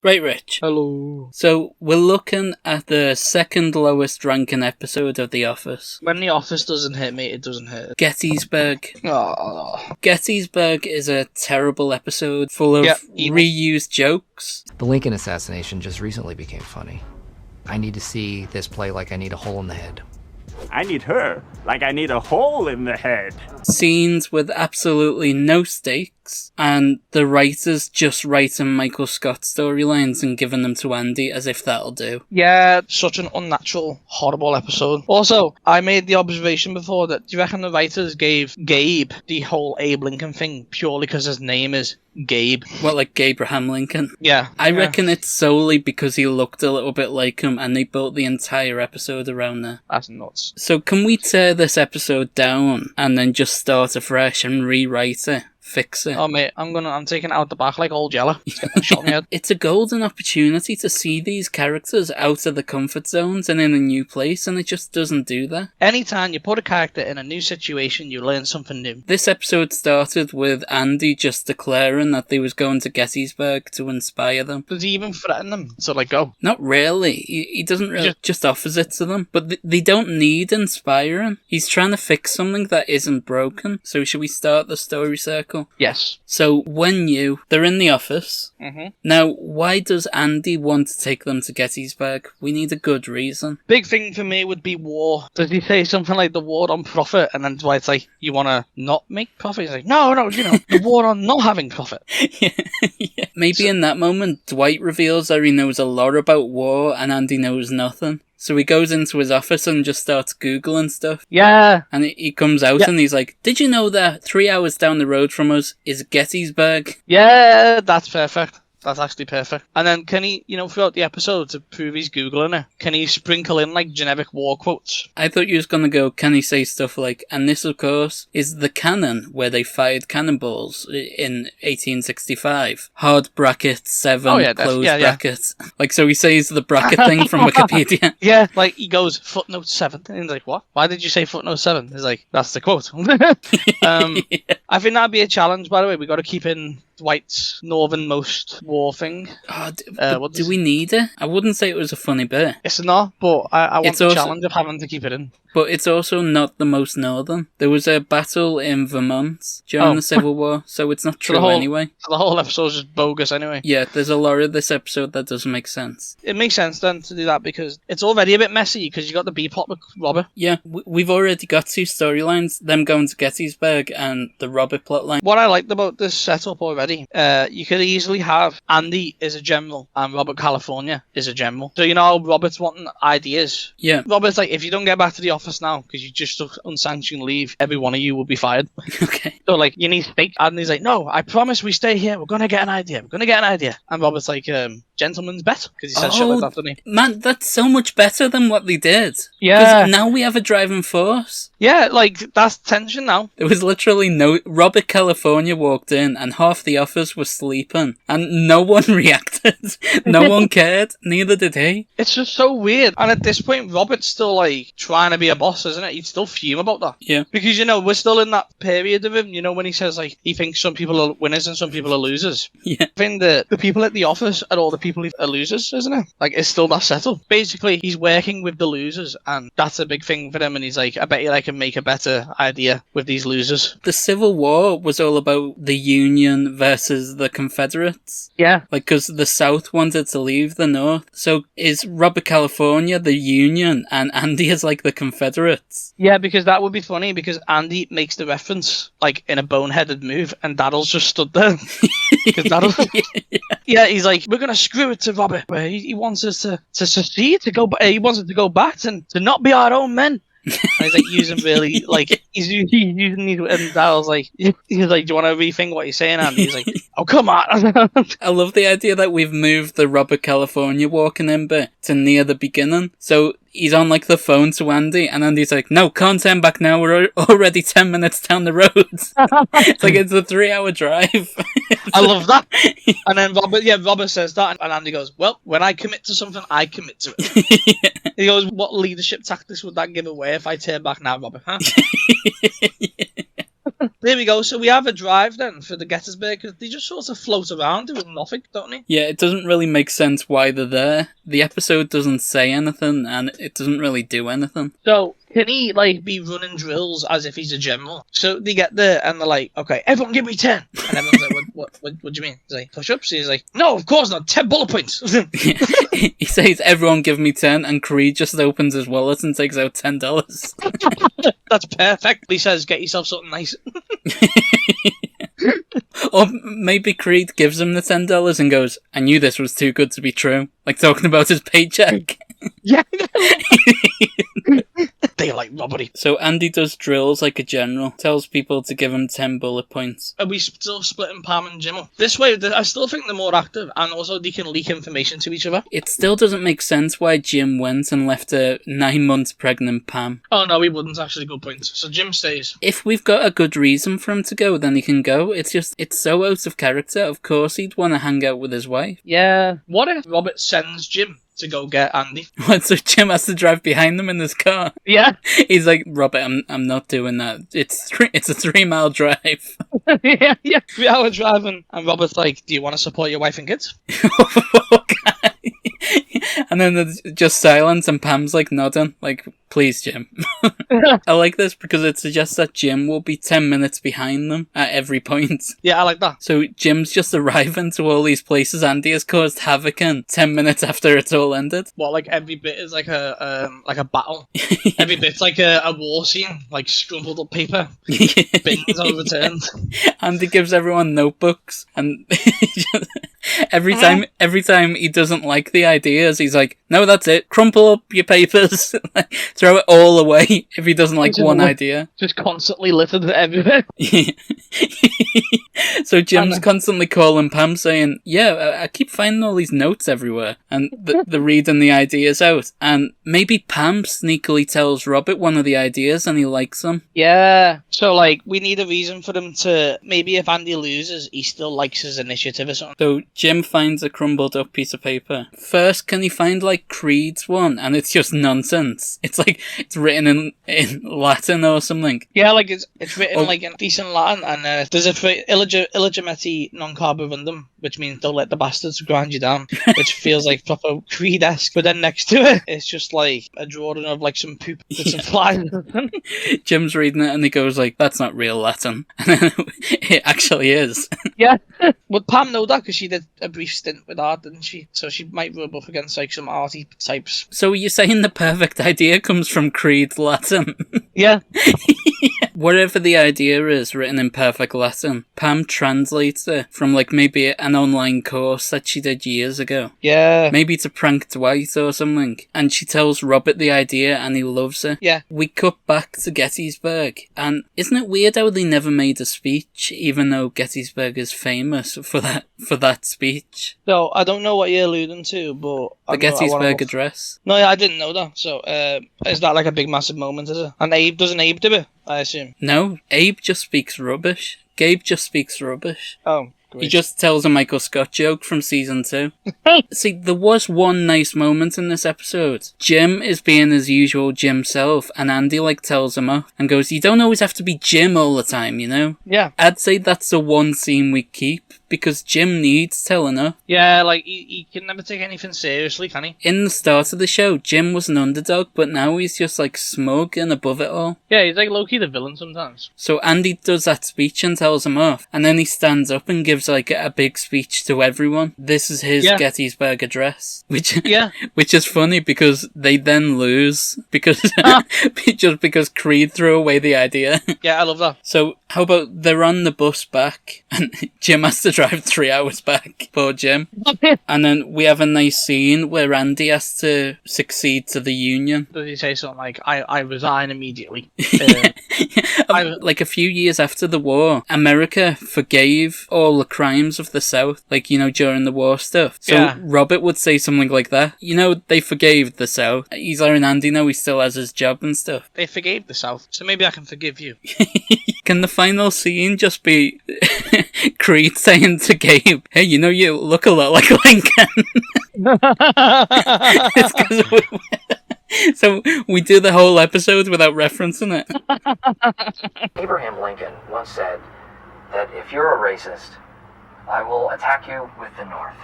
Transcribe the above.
Right, Rich. Hello. So, we're looking at the second lowest ranking episode of The Office. When The Office doesn't hit me, it doesn't hit. Gettysburg. Oh. Gettysburg is a terrible episode full of reused jokes. The Lincoln assassination just recently became funny. I need to see this play like I need a hole in the head. I need her like I need a hole in the head. Scenes with absolutely no stakes, and the writers just writing Michael Scott storylines and giving them to Andy as if that'll do. Yeah, such an unnatural, horrible episode. Also, I made the observation before that, do you reckon the writers gave Gabe the whole Abe Lincoln thing purely because his name is Gabe? What, like Abraham Lincoln? Yeah. I reckon it's solely because he looked a little bit like him and they built the entire episode around there. That's nuts. So can we tear this episode down and then just start afresh and rewrite it? Fix it. Oh mate, I'm taking it out the back like old Jello. Shot me head. It's a golden opportunity to see these characters out of the comfort zones and in a new place, and it just doesn't do that. Anytime you put a character in a new situation, you learn something new. This episode started with Andy just declaring that they was going to Gettysburg to inspire them. Does he even threaten them to go? Not really. He doesn't really, just offers it to them. But they don't need inspiring. He's trying to fix something that isn't broken. So should we start the story circle? Yes. So they're in the office. Mm-hmm. Now, why does Andy want to take them to Gettysburg? We need a good reason. Big thing for me would be war. Does he say something like the war on profit? And then Dwight's like, you want to not make profit? He's like, no, the war on not having profit. Yeah. Maybe in that moment, Dwight reveals that he knows a lot about war and Andy knows nothing. So he goes into his office and just starts Googling stuff. Yeah. And he comes out and he's like, did you know that 3 hours down the road from us is Gettysburg? Yeah, that's perfect. That's actually perfect. And then can he, throughout the episode, to prove he's Googling it, can he sprinkle in, generic war quotes? I thought you was going to go, can he say stuff like, and this, of course, is the cannon where they fired cannonballs in 1865. Hard bracket, 7, closed bracket. So he says the bracket thing from Wikipedia. Yeah, he goes, footnote 7. And he's like, what? Why did you say footnote 7? He's like, that's the quote. I think that'd be a challenge, by the way. We got to keep in Dwight's northernmost war thing. Do we need it? I wouldn't say it was a funny bit. It's not, but I want the challenge of having to keep it in. But it's also not the most northern. There was a battle in Vermont during the Civil War, so it's not true anyway. So the whole episode's just bogus anyway. Yeah, there's a lot of this episode that doesn't make sense. It makes sense then to do that because it's already a bit messy because you got the B-plot with Robert. Yeah, we've already got 2 storylines, them going to Gettysburg and the Robert plotline. What I liked about this setup already, you could easily have Andy is a general and Robert California is a general. So how Robert's wanting ideas. Yeah. Robert's like, if you don't get back to the office now because you just took unsanctioned leave, every one of you will be fired. Okay. So you need steak. And he's like, no, I promise we stay here. We're going to get an idea. And Robert's like, gentleman's bet because he said shit like that to me. Man, that's so much better than what they did. Yeah. Because now we have a driving force. Yeah, that's tension now. There was literally Robert California walked in and half the office was sleeping and no one reacted. No one cared. Neither did he. It's just so weird. And at this point, Robert's still trying to be a boss, isn't it? He'd still fume about that. Yeah. Because, we're still in that period of him, when he says he thinks some people are winners and some people are losers. Yeah. I think the people at the office are all the people who are losers, isn't it? It's still that settled. Basically, he's working with the losers and that's a big thing for him. And he's like, I bet you I can make a better idea with these losers. The Civil War was all about the Union versus the Confederates. Yeah. Because the South wanted to leave the North. So is Robert California the Union and Andy is the Confederates? Yeah, because that would be funny because Andy makes the reference in a boneheaded move and Daddle's just stood there. Yeah, he's like, we're going to screw it to Robert. He wants us to secede, he wants us to go back and to not be our own men. And he's using really he's using these, and Daryl's he's like, do you want to rethink what you're saying, Andy? He's like, oh come on. I love the idea that we've moved the Robert California walking in bit to near the beginning. So he's on the phone to Andy and Andy's like, no, can't turn back now, we're already 10 minutes down the road. It's it's a 3-hour drive. I love that. And then Robert says that and Andy goes, well, when I commit to something, I commit to it. Yeah. He goes, what leadership tactics would that give away if I turn back now, Robert? Huh? there we go. So we have a drive then for the Gettysburg, because they just sort of float around doing nothing, don't they? Yeah, it doesn't really make sense why they're there. The episode doesn't say anything, and it doesn't really do anything. So can he like be running drills as if he's a general? So they get there and they're like, "Okay, everyone give me 10." And everyone's like, what do you mean? He's like, "Push-ups?" He's like, "No, of course not. 10 bullet points." He says, "Everyone give me 10," and Creed just opens his wallet and takes out $10. That's perfect. He says, "Get yourself something nice." Or maybe Creed gives him the $10 and goes, "I knew this was too good to be true." Like talking about his paycheck. Yeah. They like robbery. So Andy does drills like a general, tells people to give him 10 bullet points. Are we still splitting Pam and Jim up? This way, I still think they're more active, and also they can leak information to each other. It still doesn't make sense why Jim went and left a 9 months pregnant Pam. Oh no, he wouldn't. Actually, good point. So Jim stays. If we've got a good reason for him to go, then he can go. It's just, it's so out of character. Of course he'd want to hang out with his wife. Yeah. What if Robert sends Jim to go get Andy? So Jim has to drive behind them in his car. Yeah. He's like, "Robert, I'm not doing that. It's a 3-mile drive." Yeah. 3-hour driving, and Robert's like, "Do you want to support your wife and kids?" And then there's just silence, and Pam's like nodding, like, "Please, Jim." I like this because it suggests that Jim will be 10 minutes behind them at every point. Yeah, I like that. So Jim's just arriving to all these places Andy has caused havoc in 10 minutes after it's all ended. What, like every bit is like a battle. Every bit's like a war scene, like scrumpled up paper, bins overturned. Andy gives everyone notebooks, and every time he doesn't like the ideas, he's like, "No, that's it. Crumple up your papers." Throw it all away if he doesn't like one idea. Just constantly littered everywhere. So Jim's constantly calling Pam saying, "Yeah, I keep finding all these notes everywhere." And they're reading the ideas out. And maybe Pam sneakily tells Robert one of the ideas and he likes them. Yeah. So, like, we need a reason for them to... Maybe if Andy loses, he still likes his initiative or something. So Jim finds a crumbled up piece of paper. First, can he find, like, Creed's one? And it's just nonsense. It's like, it's written in Latin or something. Yeah, like, it's written, like, in decent Latin, and there's a phrase, illegimeti non carborundum, which means don't let the bastards grind you down, which feels like proper Creed-esque. But then next to it, it's just, like, a drawing of, like, some poop with some flies. Jim's reading it and he goes, like, "That's not real Latin." And then it actually is. Yeah. Would Pam know that? Because she did a brief stint with art, didn't she? So she might rub up against, like, some arty types. So you're saying the perfect idea comes from Creed's Latin? Yeah. Whatever the idea is written in perfect Latin, Pam translates it from, like, maybe an online course that she did years ago. Yeah. Maybe to prank Dwight or something. And she tells Robert the idea and he loves it. Yeah. We cut back to Gettysburg. And isn't it weird how they never made a speech, even though Gettysburg is famous for that speech? So, I don't know what you're alluding to, but... The Gettysburg Address. No, yeah, I didn't know that. So, is that like a big, massive moment, is it? And doesn't Abe do it, I assume? No, Abe just speaks rubbish. Gabe just speaks rubbish. Oh, great. He just tells a Michael Scott joke from season 2. See, there was one nice moment in this episode. Jim is being his usual Jim self, and Andy, like, tells him off and goes, "You don't always have to be Jim all the time, you know?" Yeah. I'd say that's the one scene we keep, because Jim needs telling off. Yeah, like, he can never take anything seriously, can he? In the start of the show, Jim was an underdog, but now he's just, like, smug and above it all. Yeah, he's like low-key the villain sometimes. So Andy does that speech and tells him off, and then he stands up and gives, like, a big speech to everyone. This is his Gettysburg Address, which is funny because they then lose because just because Creed threw away the idea. Yeah, I love that. So how about they're on the bus back and Jim has to drive 3 hours back. Poor Jim. And then we have a nice scene where Andy has to succeed to the Union. Does he say something like, I resign immediately? Like a few years after the war, America forgave all the crimes of the South, like, you know, during the war stuff. So Robert would say something like that. You know, they forgave the South. He's letting Andy know he still has his job and stuff. They forgave the South, so maybe I can forgive you. Can the final scene just be Creed saying to Gabe, "Hey, you know, you look a lot like Lincoln." So we do the whole episode without referencing it. Abraham Lincoln once said that if you're a racist, I will attack you with the North.